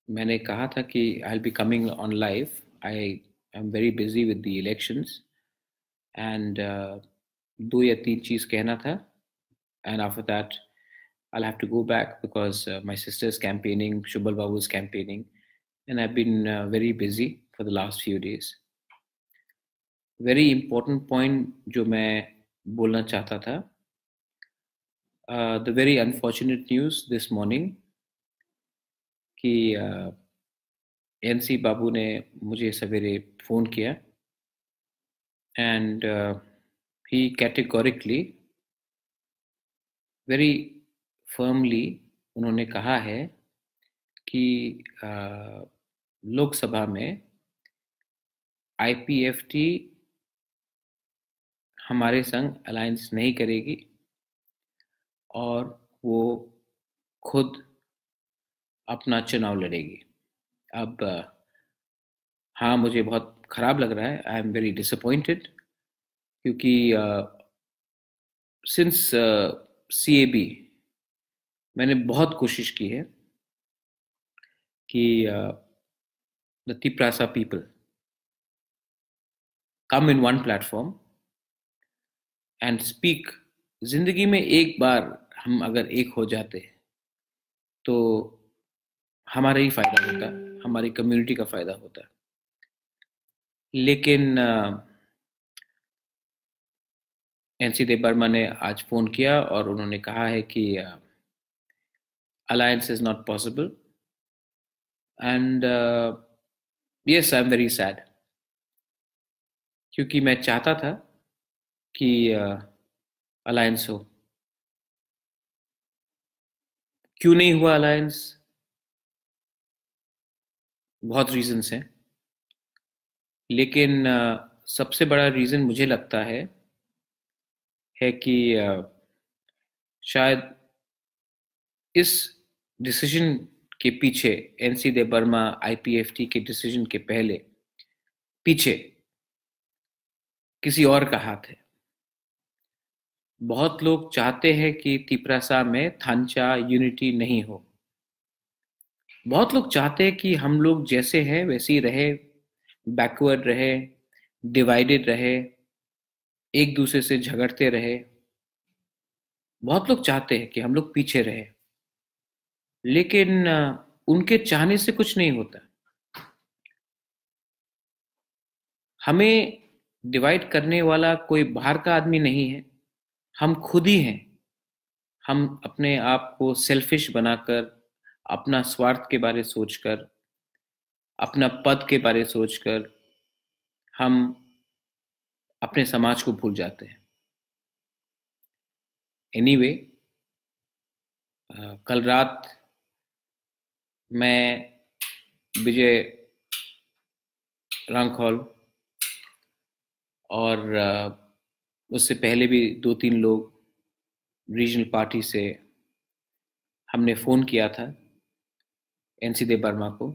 मैंने कहा था कि I will be coming on live. I am very busy with the elections and 2 या 3 चीज़ कहना था. And after that I'll have to go back because my sister's campaigning, Shubal Babu's campaigning, and I've been very busy for the last few days. Very important point जो मैं बोलना चाहता था. The very unfortunate news this morning कि NC बाबू ने मुझे सवेरे phone किया and he categorically, very firmly उन्होंने कहा है कि लोकसभा में आईपीएफटी हमारे संग अलायंस नहीं करेगी और वो खुद अपना चुनाव लड़ेगी. अब हाँ, मुझे बहुत ख़राब लग रहा है. आई एम वेरी डिसअपॉइंटेड क्योंकि सिंस सीएबी मैंने बहुत कोशिश की है कि the Tiprasa people come in one platform and speak. जिंदगी में एक बार हम अगर एक हो जाते तो हमारा ही फायदा होता, हमारी कम्युनिटी का फायदा होता. लेकिन एनसी देव वर्मा ने आज फ़ोन किया और उन्होंने कहा है कि alliance is not possible. And yes, I am very sad क्योंकि मैं चाहता था कि अलायंस हो. क्यों नहीं हुआ अलायंस? बहुत रीजंस हैं, लेकिन सबसे बड़ा रीज़न मुझे लगता है कि शायद इस डिसीजन के पीछे, एनसी देव वर्मा आईपीएफटी के डिसीजन के पीछे किसी और का हाथ है. बहुत लोग चाहते हैं कि तिपरासा में थांचा यूनिटी नहीं हो. बहुत लोग चाहते हैं कि हम लोग जैसे हैं वैसे ही रहे, बैकवर्ड रहे, डिवाइडेड रहे, एक दूसरे से झगड़ते रहे. बहुत लोग चाहते हैं कि हम लोग पीछे रहे, लेकिन उनके चाहने से कुछ नहीं होता. हमें डिवाइड करने वाला कोई बाहर का आदमी नहीं है, हम खुद ही हैं. हम अपने आप को सेल्फिश बनाकर, अपना स्वार्थ के बारे सोचकर, अपना पद के बारे सोचकर हम अपने समाज को भूल जाते हैं. एनीवे, कल रात मैं विजय रांखौल और उससे पहले भी 2-3 लोग रीजनल पार्टी से हमने फ़ोन किया था एनसी देव वर्मा को.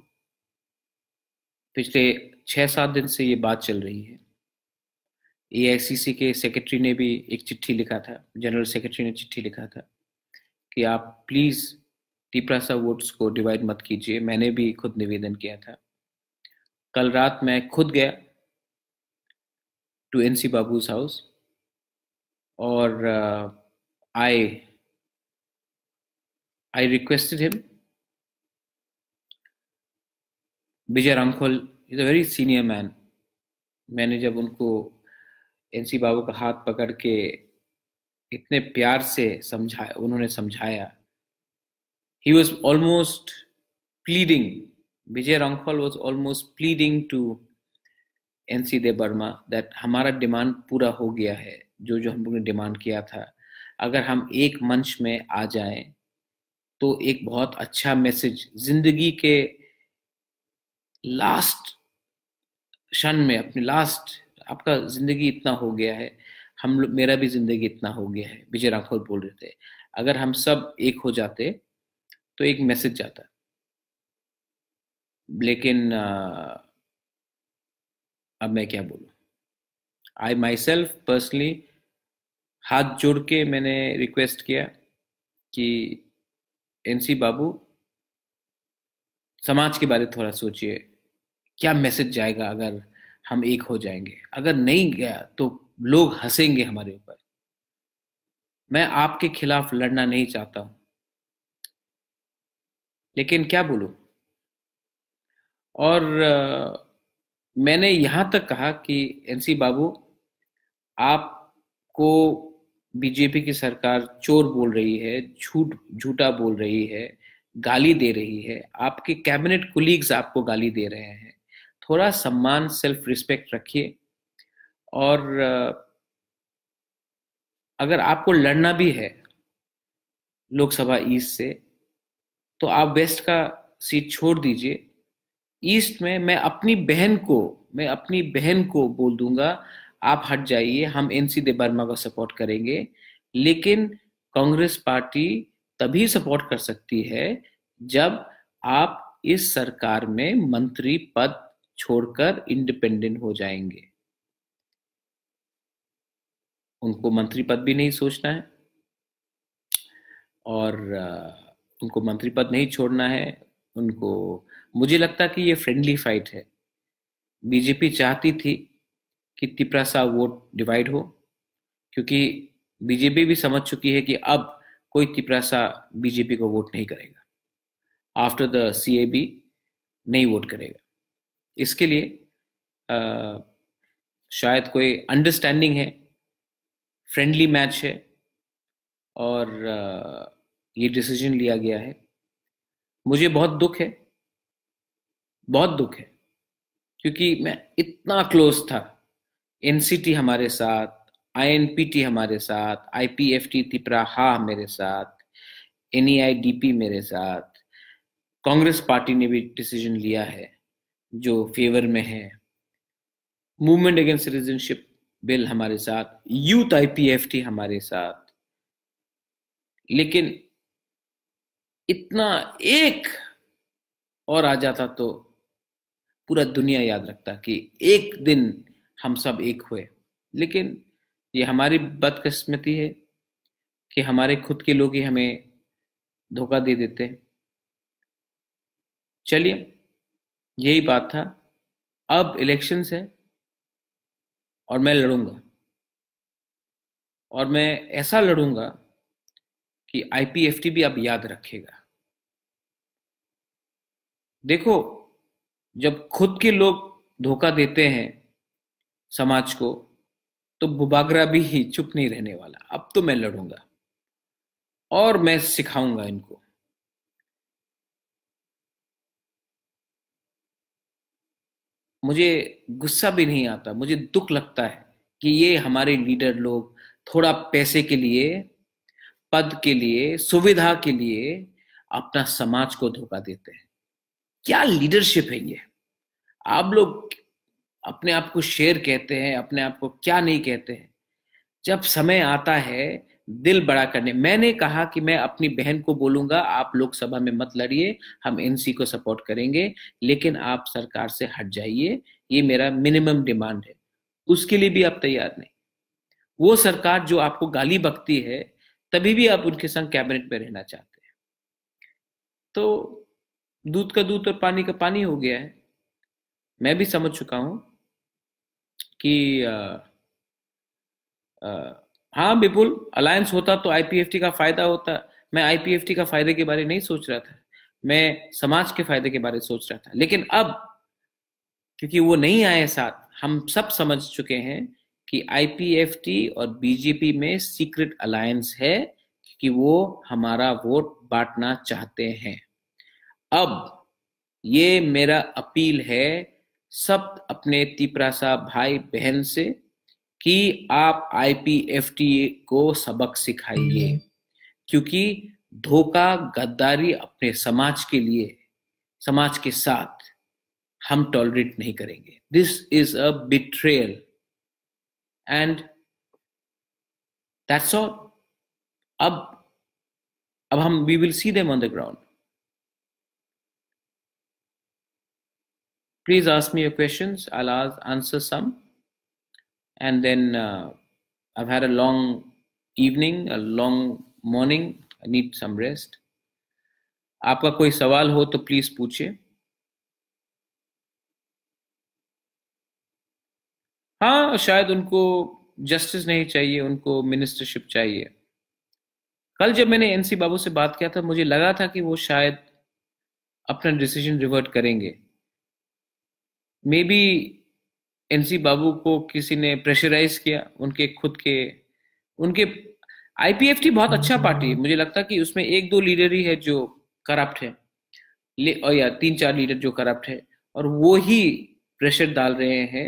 पिछले 6-7 दिन से ये बात चल रही है. एआईसीसी के सेक्रेटरी ने भी एक चिट्ठी लिखा था, जनरल सेक्रेटरी ने चिट्ठी लिखा था कि आप प्लीज़ तिपरासा वोट्स को डिवाइड मत कीजिए. मैंने भी खुद निवेदन किया था. कल रात मैं खुद गया टू एनसी बाबू's हाउस और I requested him. Vijay Rankhol is a very senior man. मैंने जब उनको एनसी बाबू का हाथ पकड़ के इतने प्यार से समझाया, उन्होंने समझाया. He was almost pleading, Vijay Rankhol was almost pleading to NC Debbarma that हमारा डिमांड पूरा हो गया है, जो जो हम लोगों ने डिमांड किया था. अगर हम एक मंच में आ जाएं तो एक बहुत अच्छा मैसेज, जिंदगी के लास्ट क्षण में, अपने लास्ट, आपका जिंदगी इतना हो गया है, हम लोग, मेरा भी जिंदगी इतना हो गया है, विजय राघव बोल रहे थे. अगर हम सब एक हो जाते तो एक मैसेज जाता. लेकिन अब मैं क्या बोलूं. आई माई सेल्फ पर्सनली हाथ जोड़ के मैंने रिक्वेस्ट किया कि एनसी बाबू, समाज के बारे में थोड़ा सोचिए, क्या मैसेज जाएगा अगर हम एक हो जाएंगे। अगर नहीं गया तो लोग हंसेंगे हमारे ऊपर। मैं आपके खिलाफ लड़ना नहीं चाहता हूं, लेकिन क्या बोलूं। और मैंने यहां तक कहा कि एनसी बाबू, आपको बीजेपी की सरकार चोर बोल रही है, झूठा बोल रही है, गाली दे रही है, आपके कैबिनेट कुलीग्स आपको गाली दे रहे हैं। थोड़ा सम्मान, सेल्फ रिस्पेक्ट रखिए। और अगर आपको लड़ना भी है लोकसभा ईस्ट से, तो आप वेस्ट का सीट छोड़ दीजिए। ईस्ट में मैं अपनी बहन को बोल दूंगा, आप हट जाइए, हम एनसी दे बर्मा को सपोर्ट करेंगे। लेकिन कांग्रेस पार्टी तभी सपोर्ट कर सकती है जब आप इस सरकार में मंत्री पद छोड़कर इंडिपेंडेंट हो जाएंगे। उनको मंत्री पद भी नहीं सोचना है, और उनको मंत्री पद नहीं छोड़ना है उनको। मुझे लगता कि ये फ्रेंडली फाइट है। बीजेपी चाहती थी कि तिपरासा वोट डिवाइड हो, क्योंकि बीजेपी भी समझ चुकी है कि अब कोई तिपरासा बीजेपी को वोट नहीं करेगा, आफ्टर द सीएबी नहीं वोट करेगा। इसके लिए अ, शायद कोई अंडरस्टैंडिंग है, फ्रेंडली मैच है, और ये डिसीजन लिया गया है। मुझे बहुत दुख है, बहुत दुख है, क्योंकि मैं इतना क्लोज था। एनसीटी हमारे साथ, आईएनपीटी हमारे साथ, आईपीएफटी त्रिपुरा हा मेरे साथ, एनईआईडीपी मेरे साथ। कांग्रेस पार्टी ने भी डिसीजन लिया है जो फेवर में है। मूवमेंट अगेंस्ट सिटीजनशिप बिल हमारे साथ, यूथ आईपीएफटी हमारे साथ। लेकिन इतना एक और आ जाता तो पूरा दुनिया याद रखता कि एक दिन हम सब एक हुए। लेकिन ये हमारी बदकिस्मती है कि हमारे खुद के लोग ही हमें धोखा दे देते हैं। चलिए, यही बात था। अब इलेक्शंस है और मैं लड़ूंगा, और मैं ऐसा लड़ूंगा कि आईपीएफटी भी अब याद रखेगा। देखो, जब खुद के लोग धोखा देते हैं समाज को, तो बुबागरा भी चुप नहीं रहने वाला। अब तो मैं लड़ूंगा और मैं सिखाऊंगा इनको। मुझे गुस्सा भी नहीं आता, मुझे दुख लगता है कि ये हमारे लीडर लोग थोड़ा पैसे के लिए, पद के लिए, सुविधा के लिए अपना समाज को धोखा देते हैं। क्या लीडरशिप है ये? आप लोग अपने आप को शेर कहते हैं, अपने आप को क्या नहीं कहते हैं। जब समय आता है दिल बड़ा करने, मैंने कहा कि मैं अपनी बहन को बोलूंगा आप लोकसभा में मत लड़िए, हम एनसी को सपोर्ट करेंगे, लेकिन आप सरकार से हट जाइए। ये मेरा मिनिमम डिमांड है। उसके लिए भी आप तैयार नहीं। वो सरकार जो आपको गाली बकती है, तभी भी आप उनके संग कैबिनेट में रहना चाहते हैं। तो दूध का दूध और पानी का पानी हो गया है। मैं भी समझ चुका हूं कि हाँ विपुल, अलायंस होता तो आईपीएफटी का फायदा होता। मैं आईपीएफटी का फायदे के बारे नहीं सोच रहा था, मैं समाज के फायदे के बारे में सोच रहा था। लेकिन अब क्योंकि वो नहीं आए साथ, हम सब समझ चुके हैं कि आईपीएफटी और बीजेपी में सीक्रेट अलायंस है, क्योंकि वो हमारा वोट बांटना चाहते हैं। अब ये मेरा अपील है सब अपने तिपरासा भाई बहन से कि आप आईपीएफटी को सबक सिखाइए, क्योंकि धोखा, गद्दारी अपने समाज के लिए, समाज के साथ हम टॉलरेट नहीं करेंगे। This is a betrayal, and that's all. अब अब हम we will see them on the ground. Please ask me your questions. I'll answer some. And then I've had a long evening, a long morning. I need some rest. आपका कोई सवाल हो तो please पूछिए। हाँ, शायद उनको जस्टिस नहीं चाहिए, उनको मिनिस्टरशिप चाहिए। कल जब मैंने एनसी बाबू से बात किया था, मुझे लगा था कि वो शायद अपना डिसीजन रिवर्ट करेंगे। मे बी एनसी बाबू को किसी ने प्रेशराइज किया, उनके खुद के, उनके। आईपीएफटी बहुत अच्छा पार्टी है, मुझे लगता है कि उसमें एक दो लीडर ही है जो करप्ट है, और या तीन चार लीडर जो करप्ट है, और वो ही प्रेशर डाल रहे हैं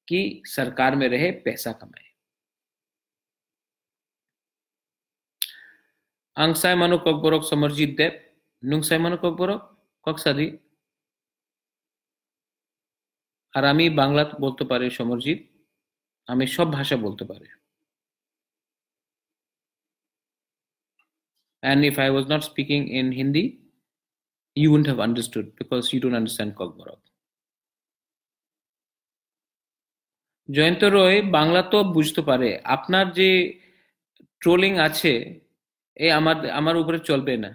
कि सरकार में रहे, पैसा कमाए। आंगसाय मानो ककबरक समरजीत देव नुंगसाय मानो ककबरक ककसादी আর আমি বাংলা বলতে পারি সমরজিৎ, আমি সব ভাষা বলতে পারি। And if I was not speaking in Hindi, you wouldn't have understood because you don't understand Kokborok. Jayanta রয় বাংলা তো বুঝতে পারে, আপনার যে ট্রোলিং আছে এ আমার আমার উপরে চলবে না,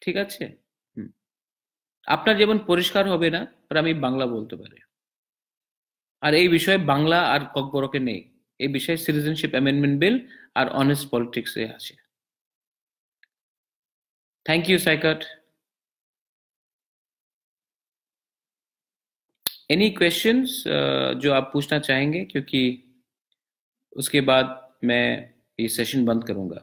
ঠিক আছে? হুম। আপনার যেমন পরিষ্কার হবে না, আর আমি বাংলা বলতে পারি। আর এই বিষয়ে বাংলা আর ককবরকে নেই, এই বিষয়ে সিটিজেনশিপ অ্যামেন্ডমেন্ট বিল আর অনেস্ট পলিটিক্সে আছে। थैंक यू साइकट। एनी क्वेश्चंस जो आप पूछना चाहेंगे, क्योंकि उसके बाद मैं ये सेशन बंद करूंगा।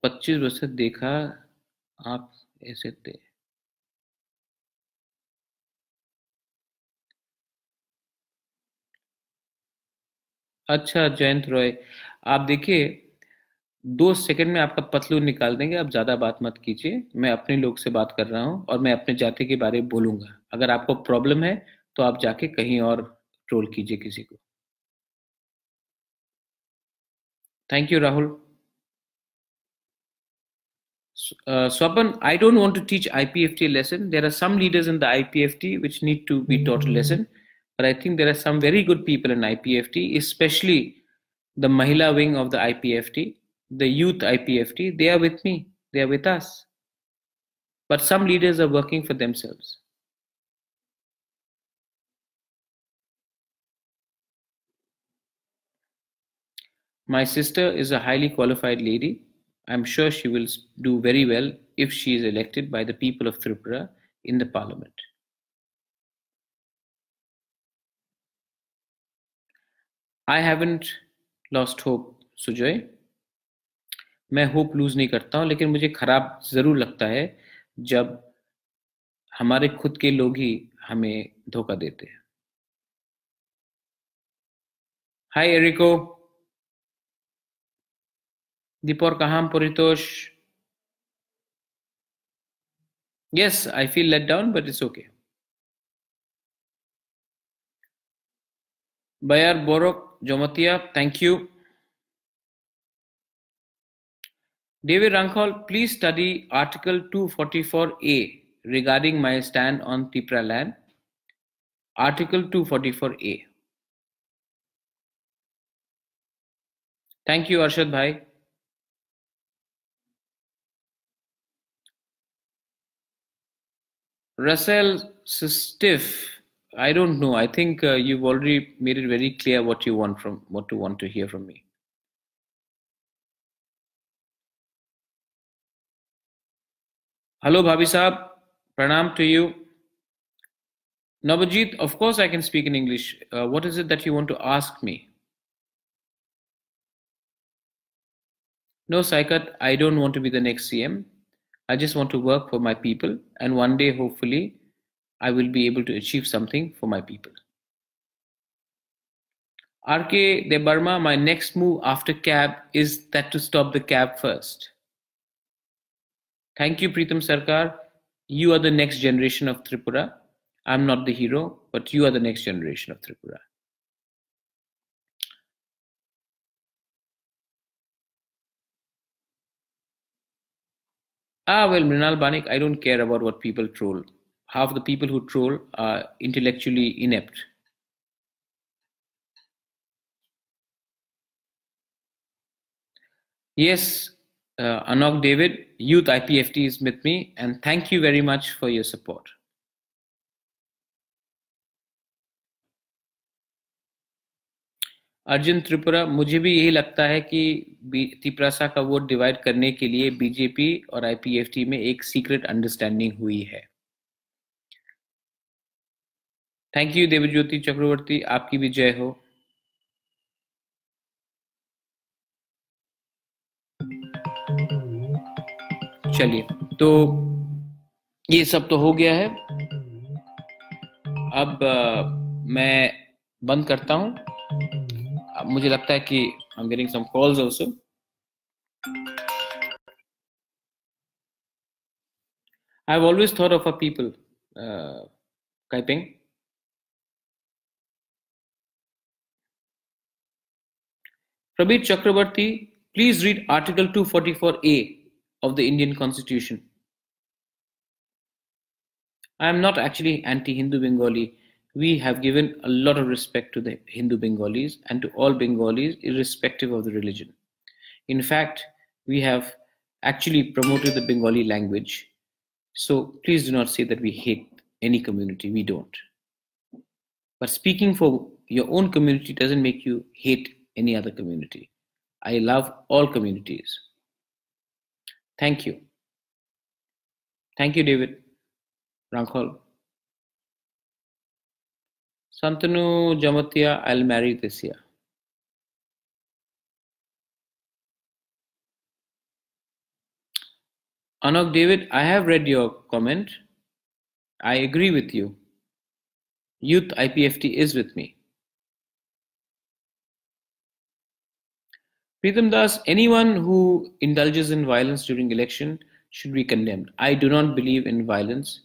पच्चीस बरस देखा आप ऐसे थे। अच्छा जयंत रॉय, आप देखिए 2 सेकंड में आपका पतलू निकाल देंगे, आप ज्यादा बात मत कीजिए। मैं अपने लोग से बात कर रहा हूँ और मैं अपने जाति के बारे में बोलूंगा। अगर आपको प्रॉब्लम है तो आप जाके कहीं और ट्रोल कीजिए किसी को। Thank you Rahul. Swapan, I don't want to teach IPFT lesson. There are some leaders in the IPFT which need to be taught a lesson, but I think there are some very good people in IPFT, especially the Mahila wing of the IPFT, the youth IPFT. They are with me. They are with us. But some leaders are working for themselves. My sister is a highly qualified lady. I'm sure she will do very well if she is elected by the people of Tripura in the parliament. I haven't lost hope, Sujoy. मैं hope loose नहीं करता हूं, लेकिन मुझे खराब जरूर लगता है जब हमारे खुद के लोग ही हमें धोखा देते हैं। हाय एरिको, दीपोर कहां Paritosh. Yes, I feel let down but it's okay. बयार बोरक Jamatia, thank you. David Rankhol, please study Article 244A regarding my stand on Tripura land. Article 244A. Thank you, Arshad Bhai. Russell Stiff, I don't know. I think you've already made it very clear what you want to hear from me. Hello, Bhabhi Saab. Pranam to you. Navajit, of course I can speak in English. What is it that you want to ask me? No, Saikat, I don't want to be the next CM. I just want to work for my people, and one day, hopefully, I will be able to achieve something for my people. RK De Burma, my next move after cab is that to stop the cab first. Thank you, Pritam Sarkar. You are the next generation of Tripura. I'm not the hero, but you are the next generation of Tripura. Well, Mrinal Banik, I don't care about what people troll. Half the people who troll are intellectually inept. Yes, Anok David, Youth IPFT is with me, and thank you very much for your support. Arjun Tripura, मुझे भी यही लगता है कि तिपरासा का vote divide करने के लिए बीजेपी और आईपीएफटी में एक सीक्रेट अंडरस्टैंडिंग हुई है. थैंक यू देवज्योति चक्रवर्ती, आपकी भी जय हो. चलिए, तो ये सब तो हो गया है. अब मैं बंद करता हूं. मुझे लगता है कि I'm getting some calls also. I've always thought of our people. Kaiping. Prabir Chakrabarti, please read Article 244A of the Indian Constitution. I am not actually anti-Hindu Bengali. We have given a lot of respect to the Hindu Bengalis and to all Bengalis, irrespective of the religion. In fact, we have actually promoted the Bengali language. So please do not say that we hate any community. We don't. But speaking for your own community doesn't make you hate any other community. I love all communities. Thank you. Thank you, David. Rankhol. Santanu Jamatia, I'll marry this year. Anok David, I have read your comment. I agree with you. Youth IPFT is with me. Pritam Das, anyone who indulges in violence during election should be condemned. I do not believe in violence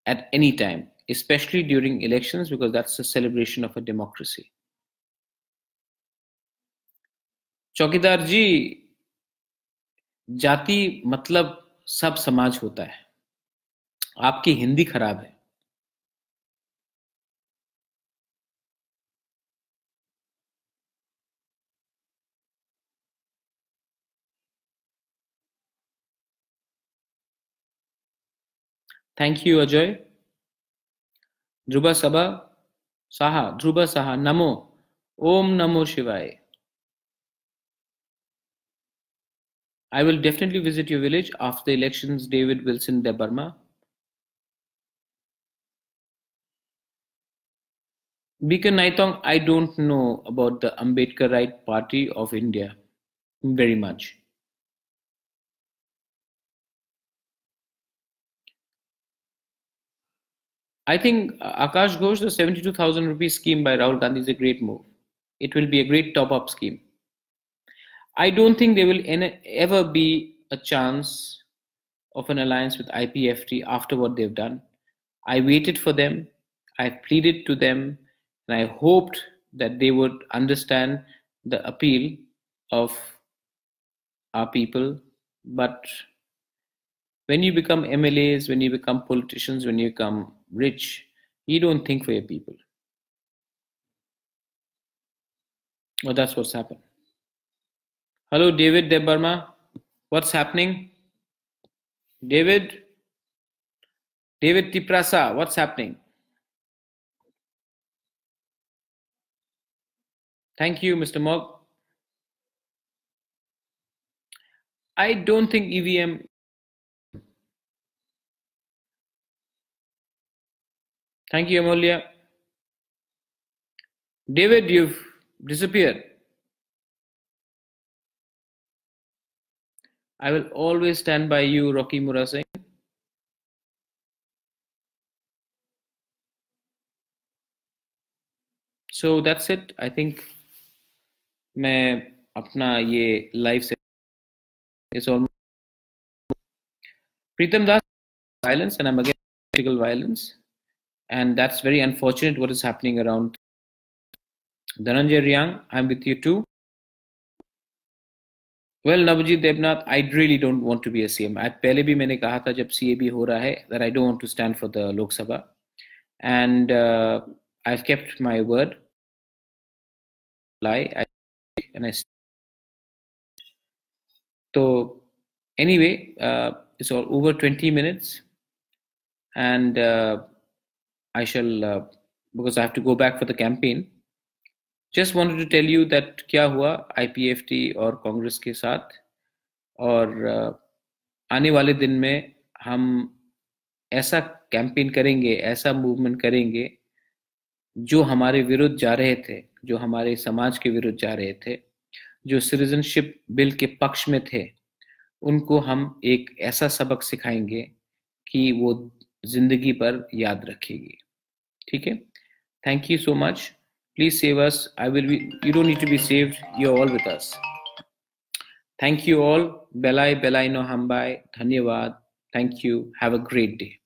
at any time, especially during elections, because that's a celebration of a democracy. चौकीदार जी, जाति मतलब सब समाज होता है. आपकी हिंदी खराब है. Thank you, Ajay. Dhruva Saha, Dhruva Saha, Namo, Om Namo Shivaya. I will definitely visit your village after the elections, David Wilson Debarma. Beacon Naitong, I don't know about the Ambedkarite Party of India very much. I think Akash Ghosh, the 72,000 rupee scheme by Rahul Gandhi is a great move. It will be a great top-up scheme. I don't think there will ever be a chance of an alliance with IPFT after what they've done. I waited for them, I pleaded to them, and I hoped that they would understand the appeal of our people. But when you become MLAs, when you become politicians, when you become rich, you don't think for your people. Well, that's what's happened. Hello, David Debarma. What's happening? David Tiprasa, what's happening? Thank you, Mr. Mog. I don't think EVM. Thank you, Amolya. David, you've disappeared. I will always stand by you, Rocky Mura Singh. So that's it. I think मैं अपना ये live से is almost Pritam Das violence, and I'm against political violence, and that's very unfortunate what is happening around. Dhananjay Riang, I'm with you too. Well, Navajit Debnath, I really don't want to be a CM. पहले भी मैंने कहा था जब CAB हो रहा है that I don't want to stand for the Lok Sabha, and I've kept my word. And I. So Anyway, it's all over 20 minutes, and I shall, because I have to go back for the campaign. Just wanted to tell you that क्या हुआ IPFT और कांग्रेस के साथ, और आने वाले दिन में हम ऐसा कैंपेन करेंगे, ऐसा मूवमेंट करेंगे, जो हमारे विरुद्ध जा रहे थे, जो हमारे समाज के विरुद्ध जा रहे थे, जो सिटीजनशिप बिल के पक्ष में थे, उनको हम एक ऐसा सबक सिखाएंगे कि वो जिंदगी पर याद रखेगी. ठीक है? Thank you so much. Please save us. You don't need to be saved. You're all with us. Thank you all. Belai no hambai. Dhanyavad. Thank you. Have a great day.